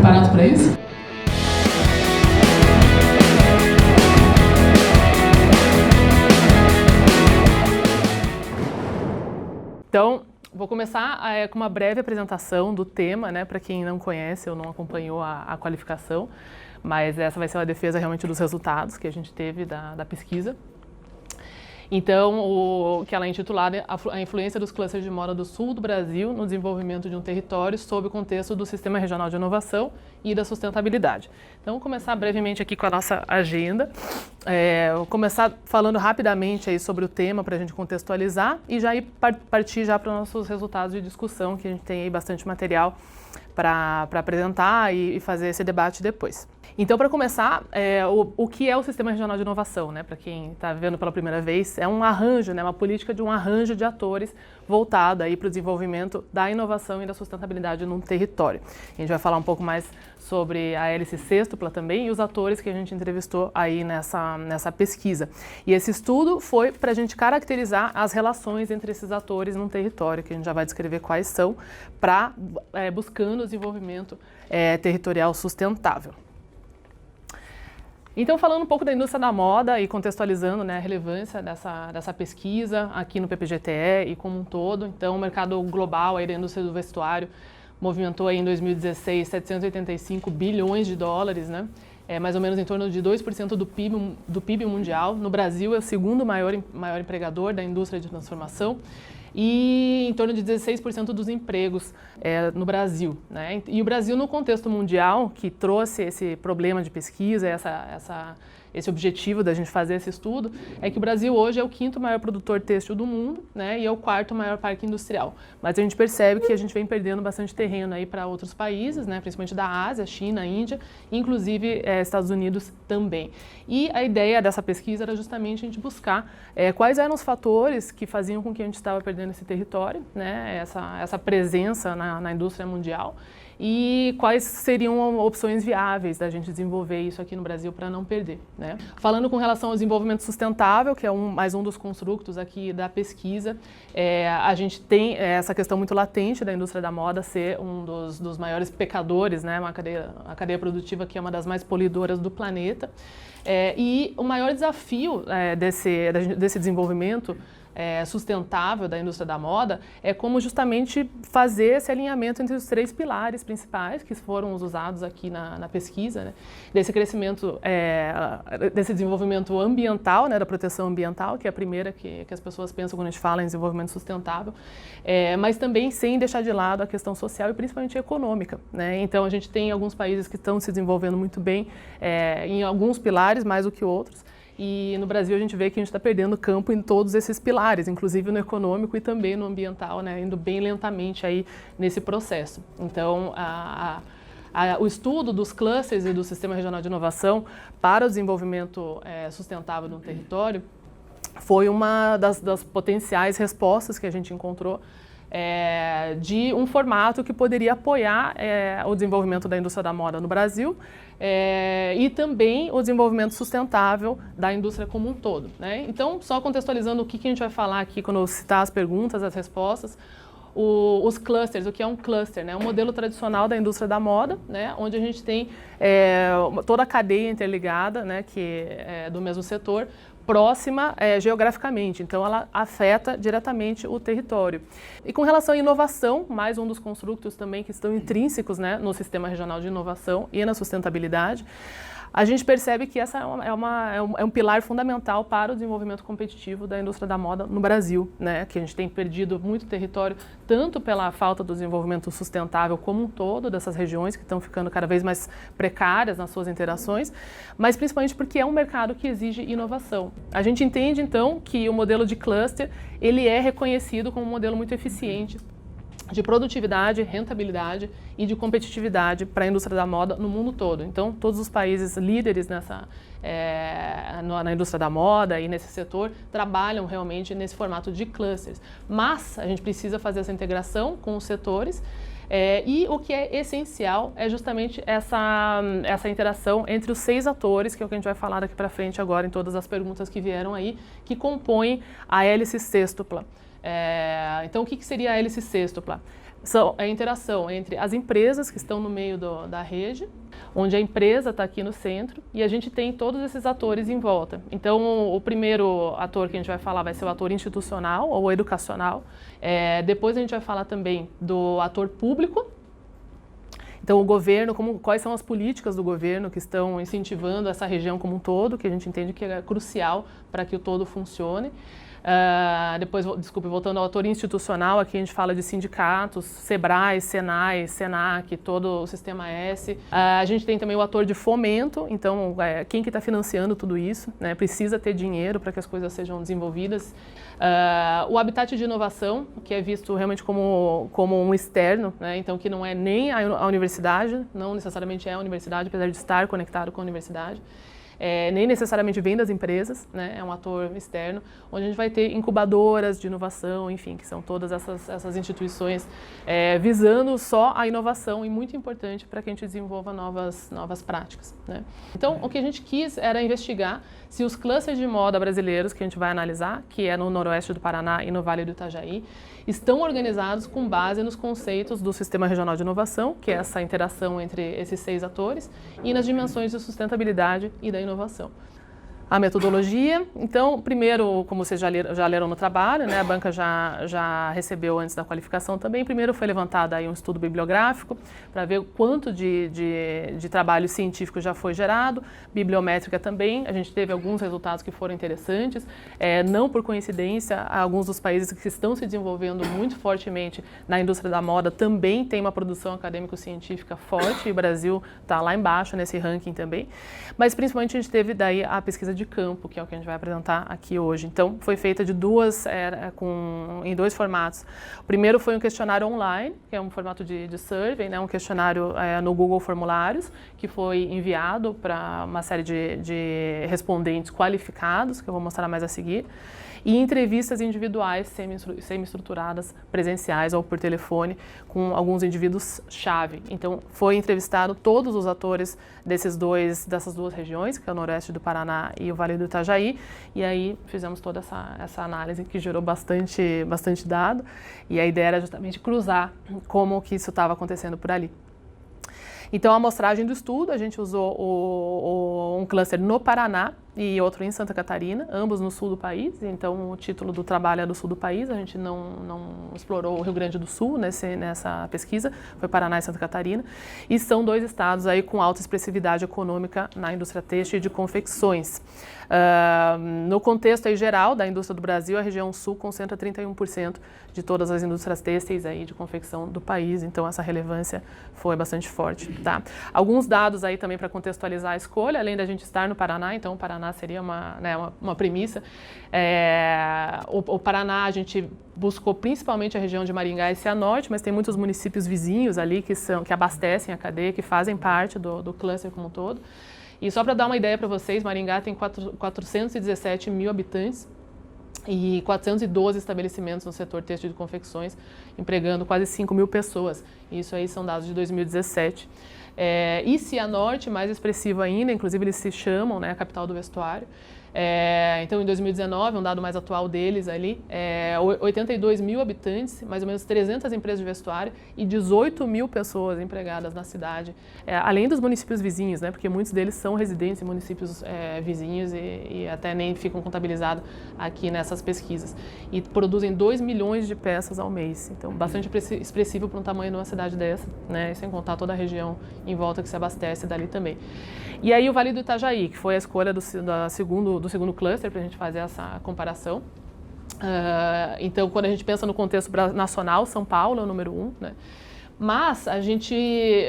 preparados para isso? Então, vou começar com uma breve apresentação do tema, né, para quem não conhece ou não acompanhou a qualificação, mas essa vai ser uma defesa realmente dos resultados que a gente teve da pesquisa. Então, o que ela é intitulada A influência dos clusters de moda do sul do Brasil no desenvolvimento de um território sob o contexto do Sistema Regional de Inovação e da sustentabilidade. Então, vou começar brevemente aqui com a nossa agenda. Vou começar falando rapidamente aí sobre o tema para a gente contextualizar e já ir partir já para os nossos resultados de discussão, que a gente tem aí bastante material para apresentar e fazer esse debate depois. Então, para começar, o que é o Sistema Regional de Inovação, né? Para quem está vendo pela primeira vez, é um arranjo, né? Uma política de um arranjo de atores voltado aí para o desenvolvimento da inovação e da sustentabilidade num território. A gente vai falar um pouco mais sobre a hélice sêxtupla também e os atores que a gente entrevistou aí nessa pesquisa. E esse estudo foi para a gente caracterizar as relações entre esses atores num território, que a gente já vai descrever quais são, para buscando o desenvolvimento territorial sustentável. Então, falando um pouco da indústria da moda e contextualizando, né, a relevância dessa pesquisa aqui no PPGTE e como um todo. Então, o mercado global aí da indústria do vestuário movimentou aí em 2016 785 bilhões de dólares, né? Mais ou menos em torno de 2% do PIB mundial. No Brasil, é o segundo maior empregador da indústria de transformação e em torno de 16% dos empregos no Brasil, né? E o Brasil, no contexto mundial, que trouxe esse problema de pesquisa, esse objetivo da gente fazer esse estudo, é que o Brasil hoje é o quinto maior produtor têxtil do mundo, né? E é o quarto maior parque industrial. Mas a gente percebe que a gente vem perdendo bastante terreno aí para outros países, né? Principalmente da Ásia, China, Índia, inclusive Estados Unidos também. E a ideia dessa pesquisa era justamente a gente buscar quais eram os fatores que faziam com que a gente estava perdendo esse território, né? Essa presença na indústria mundial. E quais seriam opções viáveis da gente desenvolver isso aqui no Brasil para não perder, né? Falando com relação ao desenvolvimento sustentável, que é mais um dos construtos aqui da pesquisa, a gente tem essa questão muito latente da indústria da moda ser um dos maiores pecadores, né? A cadeia produtiva que é uma das mais poluidoras do planeta. E o maior desafio desse desenvolvimento sustentável da indústria da moda é como justamente fazer esse alinhamento entre os três pilares principais que foram os usados aqui na pesquisa, né? Desse crescimento, desse desenvolvimento ambiental, né? Da proteção ambiental, que é a primeira que as pessoas pensam quando a gente fala em desenvolvimento sustentável, mas também sem deixar de lado a questão social e principalmente econômica, né? Então a gente tem alguns países que estão se desenvolvendo muito bem em alguns pilares, mais do que outros. E no Brasil a gente vê que a gente está perdendo campo em todos esses pilares, inclusive no econômico e também no ambiental, né, indo bem lentamente aí nesse processo. Então, o estudo dos clusters e do Sistema Regional de Inovação para o desenvolvimento sustentável de um território foi uma das potenciais respostas que a gente encontrou de um formato que poderia apoiar o desenvolvimento da indústria da moda no Brasil e também o desenvolvimento sustentável da indústria como um todo, né? Então, só contextualizando o que a gente vai falar aqui quando eu citar as perguntas, as respostas, os clusters, o que é um cluster, né? Um modelo tradicional da indústria da moda, né? Onde a gente tem toda a cadeia interligada, né? Que é do mesmo setor, próxima geograficamente, então ela afeta diretamente o território. E com relação à inovação, mais um dos construtos também que estão intrínsecos, né, no Sistema Regional de Inovação e na sustentabilidade, a gente percebe que essa é um pilar fundamental para o desenvolvimento competitivo da indústria da moda no Brasil, né? Que a gente tem perdido muito território, tanto pela falta do desenvolvimento sustentável como um todo dessas regiões que estão ficando cada vez mais precárias nas suas interações, mas principalmente porque é um mercado que exige inovação. A gente entende, então, que o modelo de cluster, ele é reconhecido como um modelo muito eficiente de produtividade, rentabilidade e de competitividade para a indústria da moda no mundo todo. Então, todos os países líderes na indústria da moda e nesse setor trabalham realmente nesse formato de clusters. Mas a gente precisa fazer essa integração com os setores e o que é essencial é justamente essa interação entre os 6 atores, que é o que a gente vai falar daqui para frente agora em todas as perguntas que vieram aí, que compõem a hélice sêxtupla. Então, o que seria a hélice sêxtupla? É a interação entre as empresas que estão no meio da rede, onde a empresa está aqui no centro, e a gente tem todos esses atores em volta. Então, o primeiro ator que a gente vai falar vai ser o ator institucional ou educacional. Depois a gente vai falar também do ator público. Então, o governo, quais são as políticas do governo que estão incentivando essa região como um todo, que a gente entende que é crucial para que o todo funcione. Depois, voltando ao ator institucional, aqui a gente fala de sindicatos, SEBRAE, SENAI, SENAC, todo o Sistema S. A gente tem também o ator de fomento, então quem que está financiando tudo isso, né? Precisa ter dinheiro para que as coisas sejam desenvolvidas. O habitat de inovação, que é visto realmente como um externo, né? Então que não é nem a universidade, não necessariamente é a universidade, apesar de estar conectado com a universidade. Nem necessariamente vem das empresas, né? É um ator externo, onde a gente vai ter incubadoras de inovação, enfim, que são todas essas instituições visando só a inovação e muito importante para que a gente desenvolva novas práticas, né? Então, o que a gente quis era investigar se os clusters de moda brasileiros que a gente vai analisar, que é no noroeste do Paraná e no Vale do Itajaí, estão organizados com base nos conceitos do Sistema Regional de Inovação, que é essa interação entre esses 6 atores, e nas dimensões de sustentabilidade e da inovação. A metodologia, então, primeiro, como vocês já leram no trabalho, né, a banca já recebeu antes da qualificação também, primeiro foi levantado aí um estudo bibliográfico para ver o quanto de trabalho científico já foi gerado, bibliométrica também, a gente teve alguns resultados que foram interessantes, não por coincidência, alguns dos países que estão se desenvolvendo muito fortemente na indústria da moda também tem uma produção acadêmico-científica forte, e o Brasil está lá embaixo nesse ranking também, mas principalmente a gente teve daí a pesquisa de campo, que é o que a gente vai apresentar aqui hoje. Então, foi feita em 2 formatos. O primeiro foi um questionário online, que é um formato de survey, né, um questionário no Google Formulários, que foi enviado para uma série de respondentes qualificados, que eu vou mostrar mais a seguir, e entrevistas individuais semi-estruturadas, presenciais ou por telefone, com alguns indivíduos-chave. Então, foi entrevistado todos os atores dessas 2 regiões, que é o noroeste do Paraná e o Vale do Itajaí, e aí fizemos toda essa análise que gerou bastante dado, e a ideia era justamente cruzar como que isso estava acontecendo por ali. Então, a amostragem do estudo, a gente usou um cluster no Paraná e outro em Santa Catarina, ambos no sul do país. Então, o título do trabalho é do sul do país, a gente não explorou o Rio Grande do Sul nessa pesquisa, foi Paraná e Santa Catarina. E são 2 estados aí com alta expressividade econômica na indústria têxtil e de confecções. No contexto aí geral da indústria do Brasil, a região sul concentra 31% de todas as indústrias têxteis aí de confecção do país, então essa relevância foi bastante forte. Tá? Alguns dados aí também para contextualizar a escolha, além da gente estar no Paraná, então o Paraná seria uma premissa. O Paraná, a gente buscou principalmente a região de Maringá e Cianorte, mas tem muitos municípios vizinhos ali que abastecem a cadeia, que fazem parte do cluster como um todo. E só para dar uma ideia para vocês, Maringá tem 417 mil habitantes e 412 estabelecimentos no setor têxtil de confecções, empregando quase 5 mil pessoas. Isso aí são dados de 2017. E Cianorte, mais expressivo ainda, inclusive eles se chamam, né, a capital do vestuário. Então, em 2019, um dado mais atual deles ali, 82 mil habitantes, mais ou menos 300 empresas de vestuário e 18 mil pessoas empregadas na cidade, além dos municípios vizinhos, né, porque muitos deles são residentes em municípios vizinhos e até nem ficam contabilizados aqui nessas pesquisas. E produzem 2 milhões de peças ao mês, então bastante expressivo para um tamanho de uma cidade dessa, né, sem contar toda a região em volta que se abastece dali também. E aí o Vale do Itajaí, que foi a escolha do segundo cluster para a gente fazer essa comparação. Então, quando a gente pensa no contexto nacional, São Paulo é o número 1, né? Mas a gente,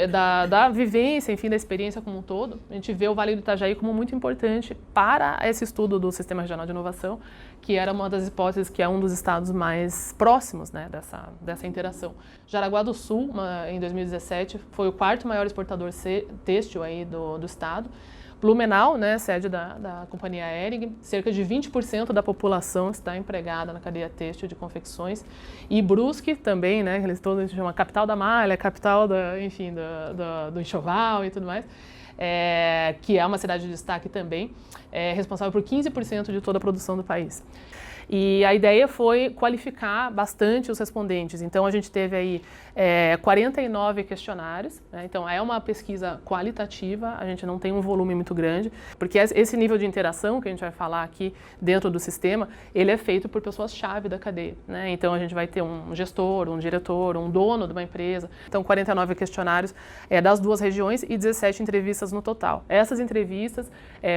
da vivência, enfim, da experiência como um todo, a gente vê o Vale do Itajaí como muito importante para esse estudo do Sistema Regional de Inovação, que era uma das hipóteses que é um dos estados mais próximos, né, dessa interação. Jaraguá do Sul, em 2017, foi o 4º maior exportador têxtil aí do estado. Blumenau, né, sede da companhia Hering, cerca de 20% da população está empregada na cadeia têxtil de confecções. E Brusque também, né, eles todos chamam capital da malha, capital do enxoval e tudo mais. que é uma cidade de destaque também, responsável por 15% de toda a produção do país. E a ideia foi qualificar bastante os respondentes. Então, a gente teve aí 49 questionários, né? Então, é uma pesquisa qualitativa, a gente não tem um volume muito grande, porque esse nível de interação que a gente vai falar aqui dentro do sistema, ele é feito por pessoas-chave da cadeia, né? Então, a gente vai ter um gestor, um diretor, um dono de uma empresa. Então, 49 questionários das 2 regiões e 17 entrevistas no total. Essas entrevistas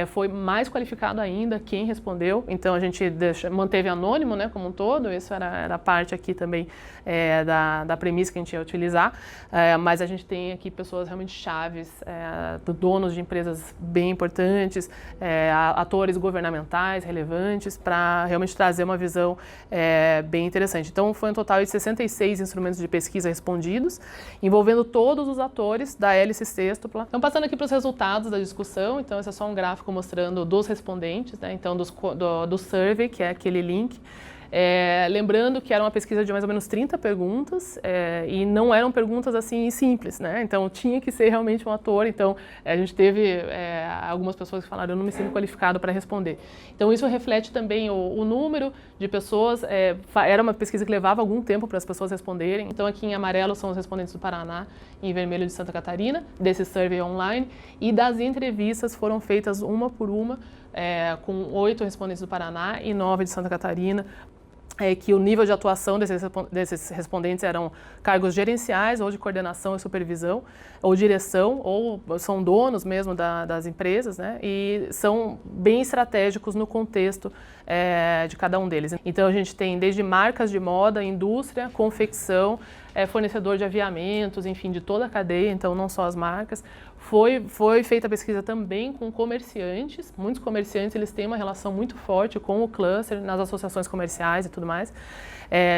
foi mais qualificado ainda quem respondeu, então a gente manteve anônimo, né, como um todo, isso era parte aqui também da premissa que a gente ia utilizar, mas a gente tem aqui pessoas realmente chaves, donos de empresas bem importantes, atores governamentais relevantes, para realmente trazer uma visão bem interessante. Então, foi um total de 66 instrumentos de pesquisa respondidos, envolvendo todos os atores da hélice sextupla. Então, passando aqui para os resultados da discussão, então esse é só um gráfico mostrando dos respondentes, né? Então do survey, que é aquele link. Lembrando que era uma pesquisa de mais ou menos 30 perguntas e não eram perguntas assim simples, né? Então tinha que ser realmente um ator. Então a gente teve algumas pessoas que falaram: eu não me sinto qualificado para responder. Então isso reflete também o número de pessoas. Era uma pesquisa que levava algum tempo para as pessoas responderem. Então aqui em amarelo são os respondentes do Paraná, em vermelho de Santa Catarina, desse survey online, e das entrevistas foram feitas uma por uma, com 8 respondentes do Paraná e 9 de Santa Catarina. Que o nível de atuação desses respondentes eram cargos gerenciais, ou de coordenação e supervisão, ou direção, ou são donos mesmo das empresas, né? E são bem estratégicos no contexto de cada um deles. Então, a gente tem desde marcas de moda, indústria, confecção, fornecedor de aviamentos, enfim, de toda a cadeia, então não só as marcas. Foi feita a pesquisa também com comerciantes. Muitos comerciantes, eles têm uma relação muito forte com o cluster, nas associações comerciais e tudo mais.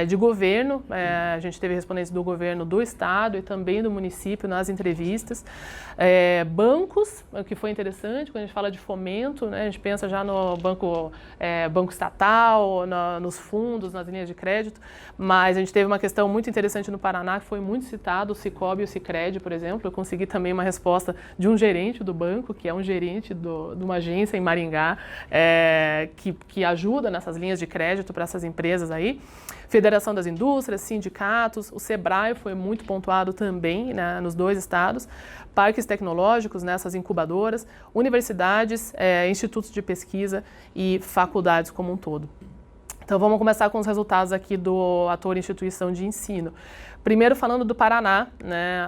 De governo, a gente teve respondentes do governo do estado e também do município nas entrevistas. Bancos, o que foi interessante, quando a gente fala de fomento, né, a gente pensa já no banco estatal, nos fundos, nas linhas de crédito, mas a gente teve uma questão muito interessante no Paraná, que foi muito citado, o Cicobi e o Sicredi, por exemplo. Eu consegui também uma resposta de um gerente do banco, que é um gerente de uma agência em Maringá, que ajuda nessas linhas de crédito para essas empresas aí. Federação das Indústrias, sindicatos, o Sebrae foi muito pontuado também, né, nos 2 estados, parques tecnológicos, nessas incubadoras, universidades, institutos de pesquisa e faculdades como um todo. Então vamos começar com os resultados aqui do ator instituição de ensino. Primeiro falando do Paraná, né,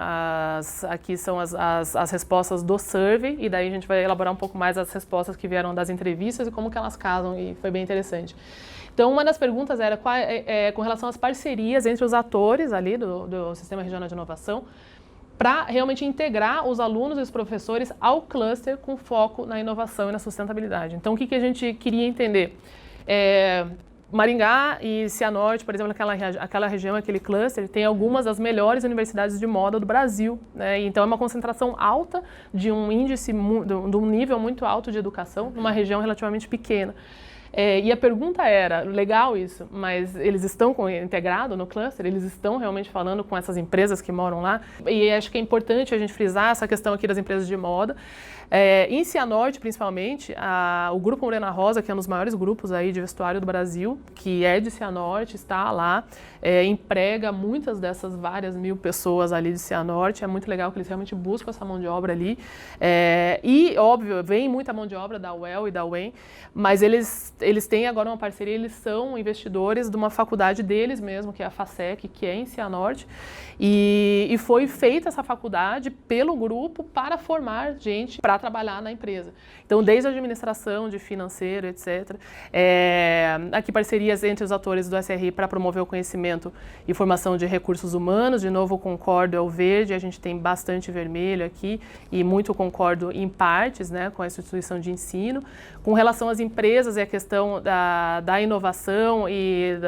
aqui são as respostas do survey, e daí a gente vai elaborar um pouco mais as respostas que vieram das entrevistas e como que elas casam, e foi bem interessante. Então, uma das perguntas era com relação às parcerias entre os atores ali do Sistema Regional de Inovação, para realmente integrar os alunos e os professores ao cluster com foco na inovação e na sustentabilidade. Então, o que a gente queria entender? Maringá e Cianorte, por exemplo, aquela região, aquele cluster, tem algumas das melhores universidades de moda do Brasil, né? Então é uma concentração alta de um índice, de um nível muito alto de educação, numa região relativamente pequena. E a pergunta era, legal isso, mas eles estão integrados no cluster? Eles estão realmente falando com essas empresas que moram lá? E acho que é importante a gente frisar essa questão aqui das empresas de moda. Em Cianorte, principalmente, o Grupo Morena Rosa, que é um dos maiores grupos aí de vestuário do Brasil, que é de Cianorte, está lá, emprega muitas dessas várias mil pessoas ali de Cianorte. É muito legal que eles realmente buscam essa mão de obra ali. E, óbvio, vem muita mão de obra da UEL e da UEM, mas eles têm agora uma parceria, eles são investidores de uma faculdade deles mesmo, que é a FASEC, que é em Cianorte, e foi feita essa faculdade pelo grupo para formar gente para trabalhar na empresa. Então, desde a administração, de financeiro, etc. Aqui parcerias entre os atores do SRI para promover o conhecimento e formação de recursos humanos. De novo, concordo, é o verde, a gente tem bastante vermelho aqui e muito concordo em partes, né, com a instituição de ensino. Com relação às empresas, é a questão questão da inovação e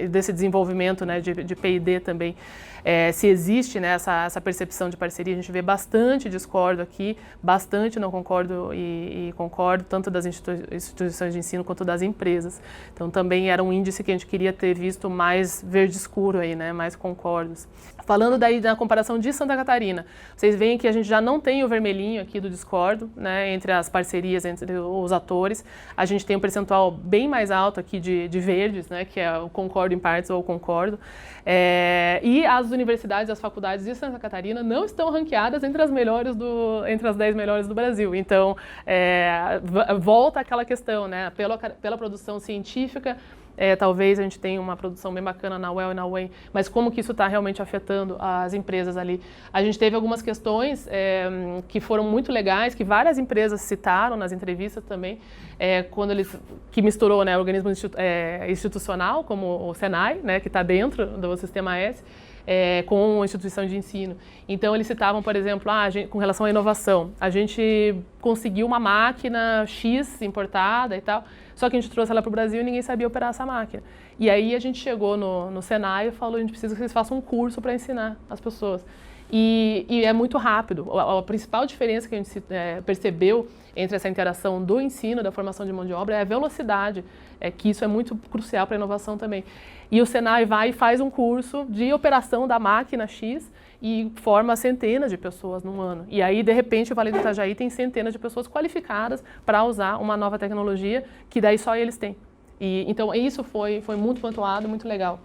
desse desenvolvimento, né, de P&D também, se existe, né, essa percepção de parceria. A gente vê bastante discordo aqui, bastante não concordo e concordo, tanto das instituições de ensino quanto das empresas. Então também era um índice que a gente queria ter visto mais verde escuro aí, né, mais concordos. Falando daí na comparação de Santa Catarina, vocês veem que a gente já não tem o vermelhinho aqui do discordo, né, entre as parcerias, entre os atores. A gente tem um percentual bem mais alto aqui de verdes, né, que é o concordo em partes ou concordo. E as universidades e as faculdades de Santa Catarina não estão ranqueadas entre as 10 melhores do Brasil. Então, volta àquela questão, né, pela produção científica. Talvez a gente tenha uma produção bem bacana na UEL e na UEM, mas como que isso está realmente afetando as empresas ali? A gente teve algumas questões que foram muito legais, que várias empresas citaram nas entrevistas também, que misturou, né, organismo institucional, como o Senai, né, que está dentro do Sistema S, com a instituição de ensino. Então, eles citavam, por exemplo, com relação à inovação, a gente conseguiu uma máquina X importada e tal, só que a gente trouxe ela para o Brasil e ninguém sabia operar essa máquina. E aí a gente chegou no Senai e falou, a gente precisa que vocês façam um curso para ensinar as pessoas. E é muito rápido. A principal diferença que a gente percebeu entre essa interação do ensino, da formação de mão de obra, é a velocidade, que isso é muito crucial para a inovação também. E o Senai vai e faz um curso de operação da máquina X e forma centenas de pessoas num ano. E aí, de repente, o Vale do Itajaí tem centenas de pessoas qualificadas para usar uma nova tecnologia que daí só eles têm. Então, isso foi muito pontuado, muito legal.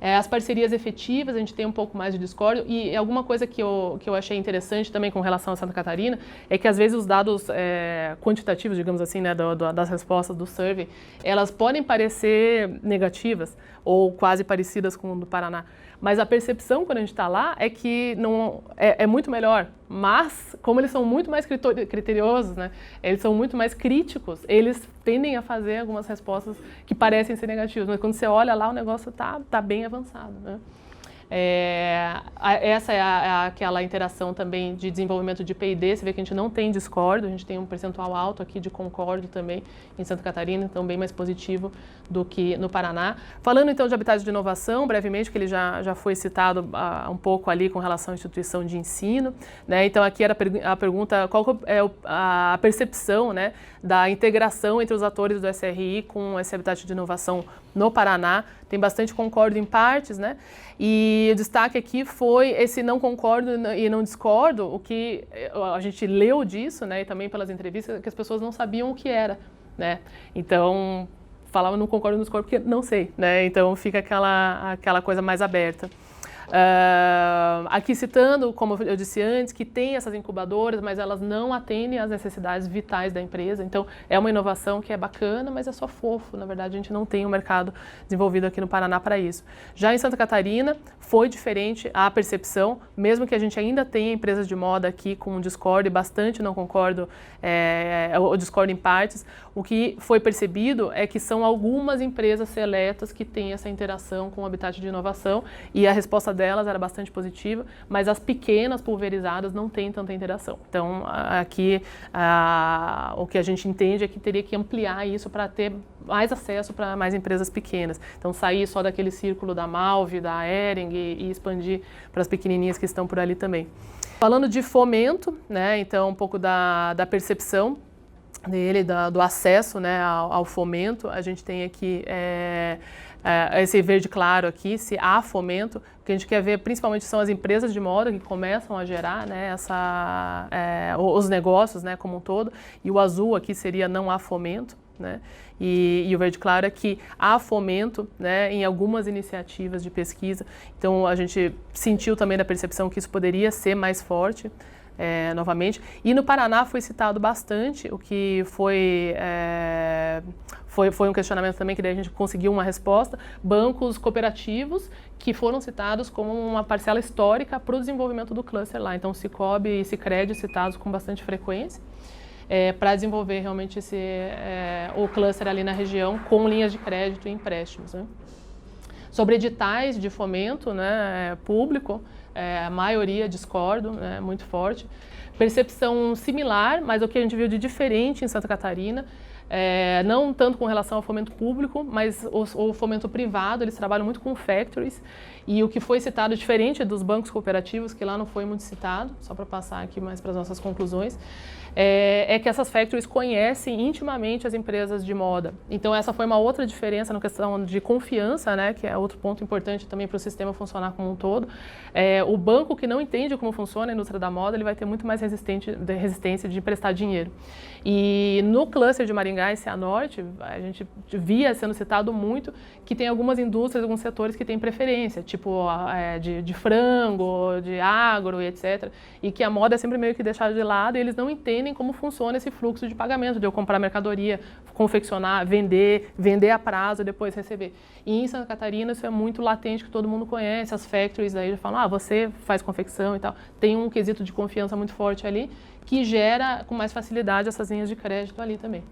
As parcerias efetivas, a gente tem um pouco mais de discórdia, e alguma coisa que eu achei interessante também com relação a Santa Catarina é que às vezes os dados quantitativos, digamos assim, né, das respostas do survey, elas podem parecer negativas ou quase parecidas com o do Paraná, mas a percepção quando a gente está lá é que não, é muito melhor, mas como eles são muito mais criteriosos, né, eles são muito mais críticos, eles tendem a fazer algumas respostas que parecem ser negativas, mas quando você olha lá o negócio tá bem avançado, né? Essa é aquela interação também de desenvolvimento de P&D, você vê que a gente não tem discordo, a gente tem um percentual alto aqui de concordo também em Santa Catarina, então bem mais positivo do que no Paraná. Falando então de habitats de inovação, brevemente, que ele já foi citado um pouco ali com relação à instituição de ensino, né? Então aqui era a pergunta, qual é a percepção, né, da integração entre os atores do SRI com esse habitat de inovação no Paraná. Tem bastante concordo em partes, né? E o destaque aqui foi esse não concordo e não discordo, o que a gente leu disso, né, e também pelas entrevistas, que as pessoas não sabiam o que era, né? Então, falava não concordo, não discordo porque não sei, né? Então fica aquela coisa mais aberta. Aqui citando, como eu disse antes, que tem essas incubadoras, mas elas não atendem às necessidades vitais da empresa. Então, é uma inovação que é bacana, mas é só fofo. Na verdade, a gente não tem um mercado desenvolvido aqui no Paraná para isso. Já em Santa Catarina, foi diferente a percepção, mesmo que a gente ainda tenha empresas de moda aqui com discordo e bastante não concordo, ou discordo em partes, o que foi percebido é que são algumas empresas seletas que têm essa interação com o habitat de inovação, e a resposta delas era bastante positiva, mas as pequenas pulverizadas não têm tanta interação. Então, aqui, o que a gente entende é que teria que ampliar isso para ter mais acesso para mais empresas pequenas. Então, sair só daquele círculo da Malve, da Hering e expandir para as pequenininhas que estão por ali também. Falando de fomento, né, então um pouco da percepção dele, do acesso, né, ao fomento, a gente tem aqui esse verde claro aqui, se há fomento, o que a gente quer ver principalmente são as empresas de moda que começam a gerar, né, os negócios, né, como um todo, e o azul aqui seria não há fomento, né, e o verde claro é que há fomento, né, em algumas iniciativas de pesquisa. Então a gente sentiu também da percepção que isso poderia ser mais forte, novamente. E no Paraná foi citado bastante, o que foi um questionamento também que daí a gente conseguiu uma resposta, bancos cooperativos que foram citados como uma parcela histórica para o desenvolvimento do cluster lá. Então, Sicobi e Sicredi citados com bastante frequência para desenvolver realmente o cluster ali na região com linhas de crédito e empréstimos, né? Sobre editais de fomento, né, público, a maioria discordo, né, muito forte. Percepção similar, mas o que a gente viu de diferente em Santa Catarina não tanto com relação ao fomento público, mas o fomento privado, eles trabalham muito com factories, e o que foi citado, diferente dos bancos cooperativos, que lá não foi muito citado, só para passar aqui mais para as nossas conclusões, é que essas factories conhecem intimamente as empresas de moda. Então essa foi uma outra diferença na questão de confiança, né, que é outro ponto importante também para o sistema funcionar como um todo. O banco que não entende como funciona a indústria da moda, ele vai ter muito mais resistência de emprestar dinheiro. E no cluster de Maringá e Cianorte, a gente via sendo citado muito que tem algumas indústrias, alguns setores que têm preferência, tipo de frango, de agro e etc. E que a moda é sempre meio que deixada de lado e eles não entendem como funciona esse fluxo de pagamento, de eu comprar mercadoria, confeccionar, vender a prazo e depois receber. E em Santa Catarina isso é muito latente, que todo mundo conhece, as factories aí já falam, você faz confecção e tal. Tem um quesito de confiança muito forte ali, que gera com mais facilidade essas linhas de crédito ali também.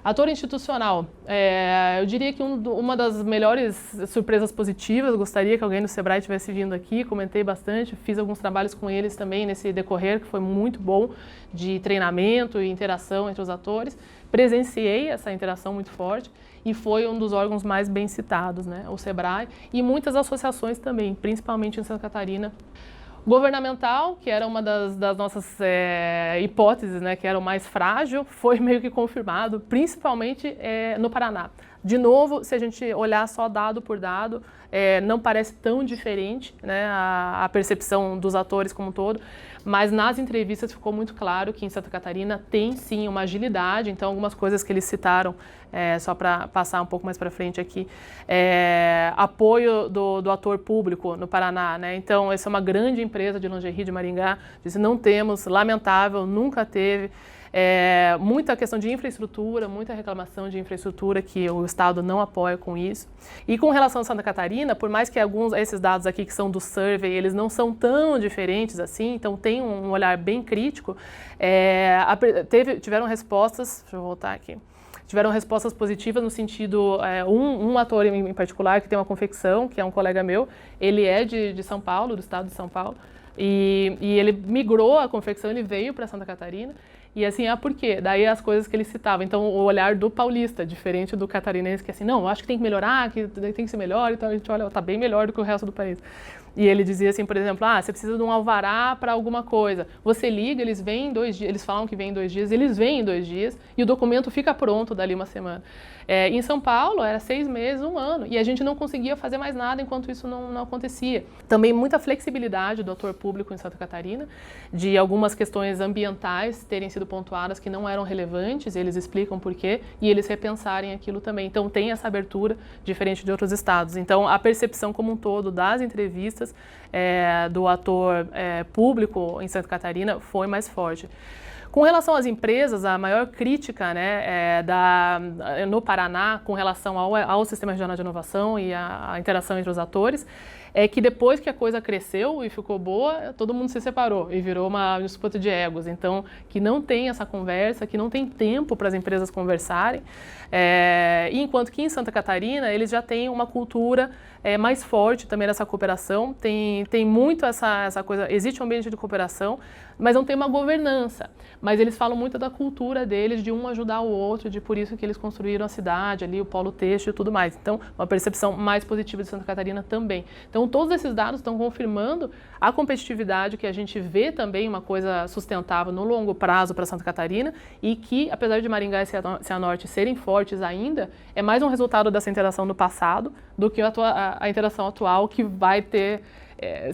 Ator institucional, eu diria que uma das melhores surpresas positivas, gostaria que alguém do Sebrae estivesse vindo aqui, comentei bastante, fiz alguns trabalhos com eles também nesse decorrer, que foi muito bom, de treinamento e interação entre os atores. Presenciei essa interação muito forte e foi um dos órgãos mais bem citados, né, o Sebrae, e muitas associações também, principalmente em Santa Catarina. Governamental, que era uma das nossas hipóteses, né, que era o mais frágil, foi meio que confirmado, principalmente no Paraná. De novo, se a gente olhar só dado por dado, não parece tão diferente, né, a percepção dos atores como um todo, mas nas entrevistas ficou muito claro que em Santa Catarina tem sim uma agilidade, então algumas coisas que eles citaram, só para passar um pouco mais para frente aqui, apoio do ator público no Paraná, né? Então essa é uma grande empresa de lingerie de Maringá, disse não temos, lamentável, nunca teve. Muita questão de infraestrutura, muita reclamação de infraestrutura que o Estado não apoia com isso. E com relação a Santa Catarina, por mais que esses dados aqui que são do survey, eles não são tão diferentes assim, então tem um olhar bem crítico, tiveram respostas, deixa eu voltar aqui, tiveram respostas positivas no sentido, um ator em particular que tem uma confecção, que é um colega meu, ele é de São Paulo, do estado de São Paulo, e ele migrou a confecção, ele veio para Santa Catarina. E assim, por quê? Daí as coisas que ele citava. Então, o olhar do paulista, diferente do catarinense, que assim, não, eu acho que tem que melhorar, que tem que ser melhor, então a gente olha, tá bem melhor do que o resto do país. E ele dizia assim, por exemplo, você precisa de um alvará para alguma coisa. Você liga, eles vêm em 2 dias, eles falam que vêm em 2 dias, eles vêm em 2 dias e o documento fica pronto dali uma semana. Em São Paulo era 6 meses, 1 ano, e a gente não conseguia fazer mais nada enquanto isso não acontecia. Também muita flexibilidade do ator público em Santa Catarina, de algumas questões ambientais terem sido pontuadas que não eram relevantes, eles explicam por quê, e eles repensarem aquilo também. Então tem essa abertura, diferente de outros estados. Então a percepção como um todo das entrevistas do ator público em Santa Catarina foi mais forte. Com relação às empresas, a maior crítica, né, no Paraná com relação ao Sistema Regional de Inovação e a interação entre os atores, é que depois que a coisa cresceu e ficou boa, todo mundo se separou e virou uma disputa de egos. Então, que não tem essa conversa, que não tem tempo para as empresas conversarem. Enquanto que em Santa Catarina, eles já têm uma cultura mais forte também dessa cooperação. Tem muito essa coisa, existe um ambiente de cooperação, mas não tem uma governança. Mas eles falam muito da cultura deles, de um ajudar o outro, de por isso que eles construíram a cidade ali, o polo têxtil e tudo mais. Então, uma percepção mais positiva de Santa Catarina também. Então, todos esses dados estão confirmando a competitividade que a gente vê também uma coisa sustentável no longo prazo para Santa Catarina e que, apesar de Maringá e Cianorte serem fortes ainda, é mais um resultado dessa interação do passado do que a interação atual que vai ter...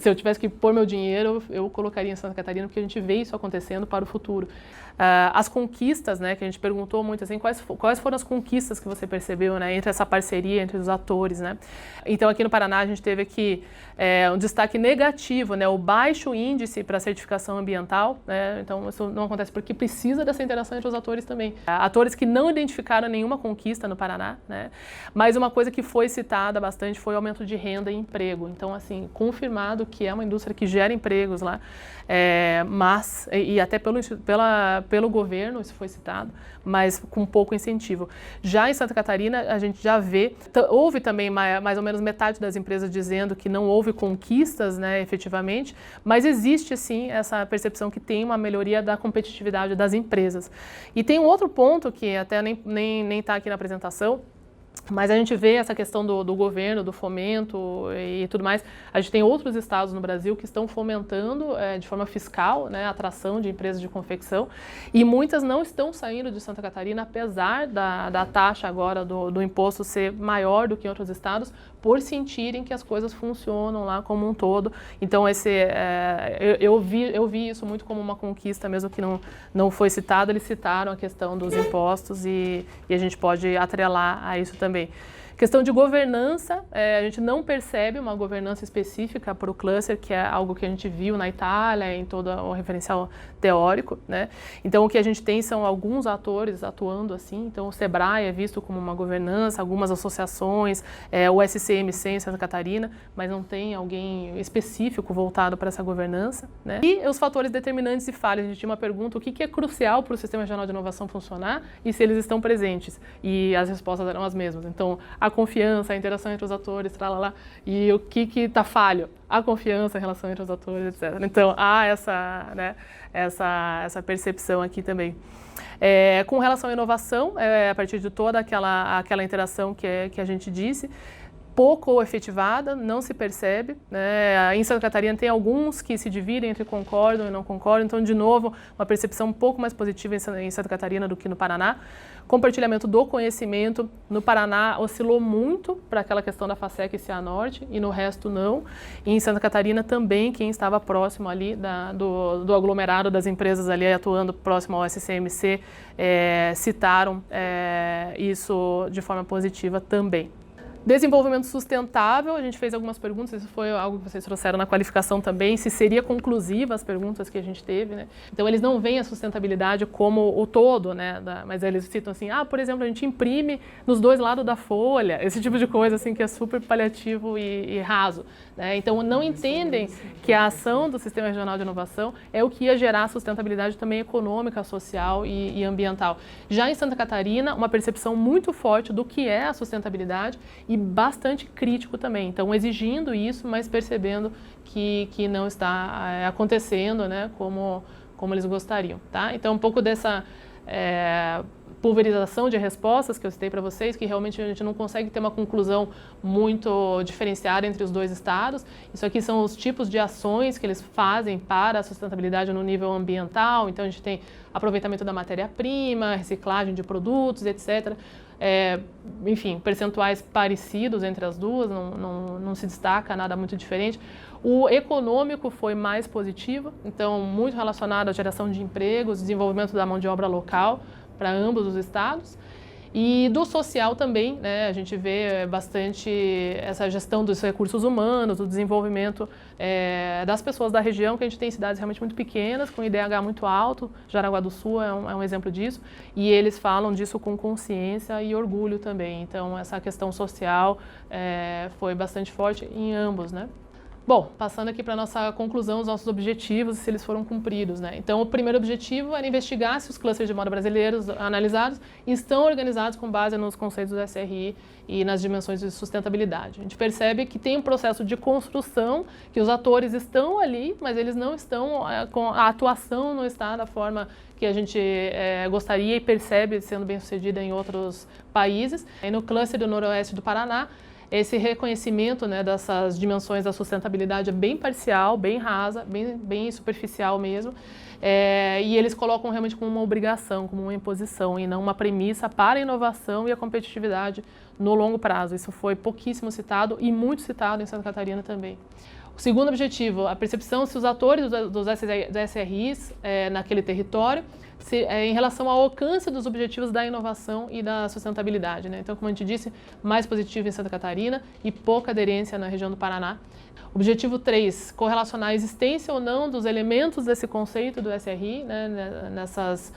se eu tivesse que pôr meu dinheiro, eu colocaria em Santa Catarina, porque a gente vê isso acontecendo para o futuro. As conquistas, né, que a gente perguntou muito, assim, quais foram as conquistas que você percebeu, né, entre essa parceria entre os atores, né? Então, aqui no Paraná, a gente teve aqui um destaque negativo, né, o baixo índice para certificação ambiental, né? Então, isso não acontece porque precisa dessa interação entre os atores também. Atores que não identificaram nenhuma conquista no Paraná, né? Mas uma coisa que foi citada bastante foi o aumento de renda e emprego. Então, assim, confirmar confirmado que é uma indústria que gera empregos lá, mas, e até pelo governo, isso foi citado, mas com pouco incentivo. Já em Santa Catarina, a gente já vê, houve também mais ou menos metade das empresas dizendo que não houve conquistas, né, efetivamente, mas existe sim essa percepção que tem uma melhoria da competitividade das empresas. E tem um outro ponto que até nem está aqui na apresentação, mas a gente vê essa questão do governo, do fomento e tudo mais. A gente tem outros estados no Brasil que estão fomentando de forma fiscal, né, a atração de empresas de confecção, e muitas não estão saindo de Santa Catarina, apesar da taxa agora do imposto ser maior do que em outros estados, por sentirem que as coisas funcionam lá como um todo. Então eu vi isso muito como uma conquista, mesmo que não foi citado. Eles citaram a questão dos impostos e a gente pode atrelar a isso também. Questão de governança, a gente não percebe uma governança específica para o cluster, que é algo que a gente viu na Itália, em todo o referencial teórico, né? Então, o que a gente tem são alguns atores atuando assim. Então, o SEBRAE é visto como uma governança, algumas associações, o SCMC em Santa Catarina, mas não tem alguém específico voltado para essa governança, né? E os fatores determinantes e falhas. A gente tinha uma pergunta, o que é crucial para o Sistema Regional de Inovação funcionar e se eles estão presentes? E as respostas eram as mesmas. Então, a confiança, a interação entre os atores, tralala, e o que está falho? A confiança, a relação entre os atores, etc. Então, há essa percepção aqui também. Com relação à inovação, a partir de toda aquela interação que a gente disse, pouco efetivada, não se percebe, né? Em Santa Catarina tem alguns que se dividem entre concordam e não concordam, então, de novo, uma percepção um pouco mais positiva em Santa Catarina do que no Paraná. Compartilhamento do conhecimento, no Paraná oscilou muito para aquela questão da FASEC e Cianorte, e no resto não. E em Santa Catarina também, quem estava próximo ali do aglomerado das empresas ali atuando próximo ao SCMC, citaram isso de forma positiva também. Desenvolvimento sustentável, a gente fez algumas perguntas, isso foi algo que vocês trouxeram na qualificação também, se seria conclusiva as perguntas que a gente teve, né? Então, eles não veem a sustentabilidade como o todo, né? Mas eles citam assim, por exemplo, a gente imprime nos dois lados da folha, esse tipo de coisa assim que é super paliativo e raso, né? Então, não entendem que a ação do Sistema Regional de Inovação é o que ia gerar sustentabilidade também econômica, social e ambiental. Já em Santa Catarina, uma percepção muito forte do que é a sustentabilidade e bastante crítico também. Então, exigindo isso, mas percebendo que não está acontecendo, né, como eles gostariam, tá? Então, um pouco dessa pulverização de respostas que eu citei para vocês, que realmente a gente não consegue ter uma conclusão muito diferenciada entre os dois estados. Isso aqui são os tipos de ações que eles fazem para a sustentabilidade no nível ambiental. Então, a gente tem aproveitamento da matéria-prima, reciclagem de produtos, etc. Enfim, percentuais parecidos entre as duas, não se destaca nada muito diferente. O econômico foi mais positivo, então muito relacionado à geração de empregos, desenvolvimento da mão de obra local para ambos os estados. E do social também, né, a gente vê bastante essa gestão dos recursos humanos, do desenvolvimento das pessoas da região, que a gente tem cidades realmente muito pequenas, com IDH muito alto, Jaraguá do Sul é um exemplo disso, e eles falam disso com consciência e orgulho também. Então, essa questão social foi bastante forte em ambos, né? Bom, passando aqui para a nossa conclusão, os nossos objetivos, se eles foram cumpridos, né? Então, o primeiro objetivo era investigar se os clusters de moda brasileiros analisados estão organizados com base nos conceitos do SRI e nas dimensões de sustentabilidade. A gente percebe que tem um processo de construção, que os atores estão ali, mas eles não estão, a atuação não está da forma que a gente gostaria e percebe sendo bem sucedida em outros países. E no cluster do Noroeste do Paraná, esse reconhecimento, né, dessas dimensões da sustentabilidade é bem parcial, bem rasa, bem superficial mesmo, e eles colocam realmente como uma obrigação, como uma imposição e não uma premissa para a inovação e a competitividade no longo prazo. Isso foi pouquíssimo citado e muito citado em Santa Catarina também. O segundo objetivo, a percepção se os atores dos SRIs naquele território em relação ao alcance dos objetivos da inovação e da sustentabilidade, né? Então, como a gente disse, mais positivo em Santa Catarina e pouca aderência na região do Paraná. Objetivo 3, correlacionar a existência ou não dos elementos desse conceito do SRI, né, nessas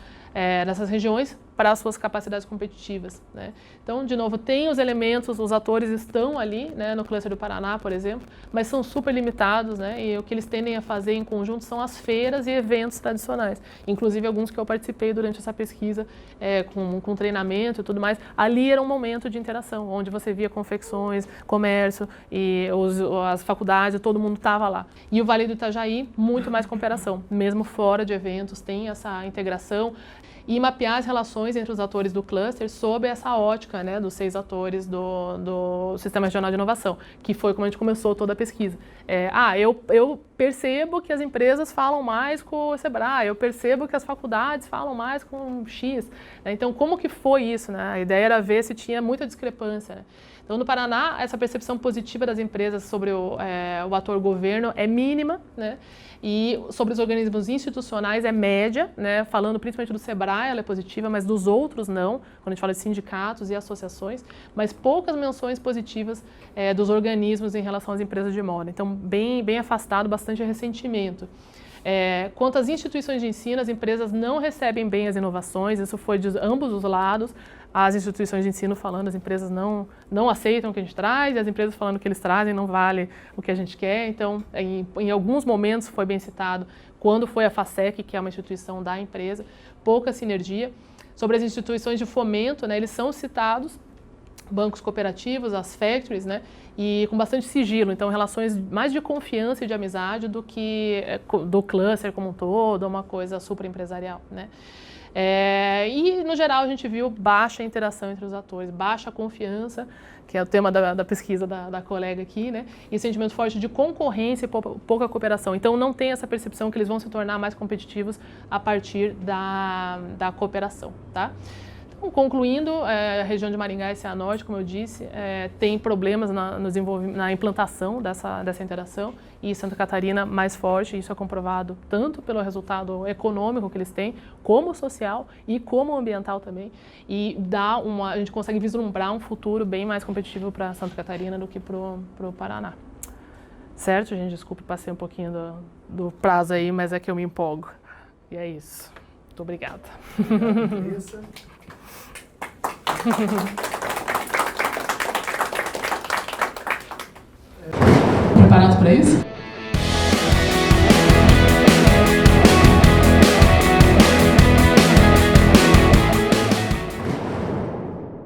regiões para as suas capacidades competitivas, né? Então, de novo, tem os elementos, os atores estão ali, né, no cluster do Paraná, por exemplo, mas são super limitados, né? E o que eles tendem a fazer em conjunto são as feiras e eventos tradicionais, inclusive alguns que eu participei durante essa pesquisa, com treinamento e tudo mais. Ali era um momento de interação, onde você via confecções, comércio e as faculdades, todo mundo estava lá. E o Vale do Itajaí, muito mais cooperação, mesmo fora de eventos, tem essa integração e mapear as relações entre os atores do cluster sob essa ótica, né, dos 6 atores do Sistema Regional de Inovação, que foi como a gente começou toda a pesquisa. Eu percebo que as empresas falam mais com o Sebrae, eu percebo que as faculdades falam mais com o X, né? Então, como que foi isso, né? A ideia era ver se tinha muita discrepância, né? Então, no Paraná, essa percepção positiva das empresas sobre o ator governo é mínima, né? E sobre os organismos institucionais é média, né? Falando principalmente do Sebrae, ela é positiva, mas dos outros não, quando a gente fala de sindicatos e associações, mas poucas menções positivas dos organismos em relação às empresas de moda. Então, bem afastado, bastante ressentimento. Quanto às instituições de ensino, as empresas não recebem bem as inovações, isso foi de ambos os lados. As instituições de ensino falando, as empresas não aceitam o que a gente traz, e as empresas falando que eles trazem não vale o que a gente quer. Então, em alguns momentos foi bem citado, quando foi a FASEC, que é uma instituição da empresa, pouca sinergia. Sobre as instituições de fomento, né, eles são citados, bancos cooperativos, as factories, né, e com bastante sigilo, então relações mais de confiança e de amizade do que do cluster como um todo, uma coisa super empresarial, né. E, no geral, a gente viu baixa interação entre os atores, baixa confiança, que é o tema da pesquisa da colega aqui, né? E sentimento forte de concorrência e pouca cooperação. Então, não tem essa percepção que eles vão se tornar mais competitivos a partir da cooperação, tá? Então, concluindo, a região de Maringá e Cianorte, como eu disse, tem problemas na implantação dessa interação, e Santa Catarina mais forte, isso é comprovado tanto pelo resultado econômico que eles têm, como social e como ambiental também, e a gente consegue vislumbrar um futuro bem mais competitivo para Santa Catarina do que para o Paraná. Certo, gente? Desculpe, passei um pouquinho do prazo aí, mas é que eu me empolgo. E é isso. Muito obrigada. Preparado para isso?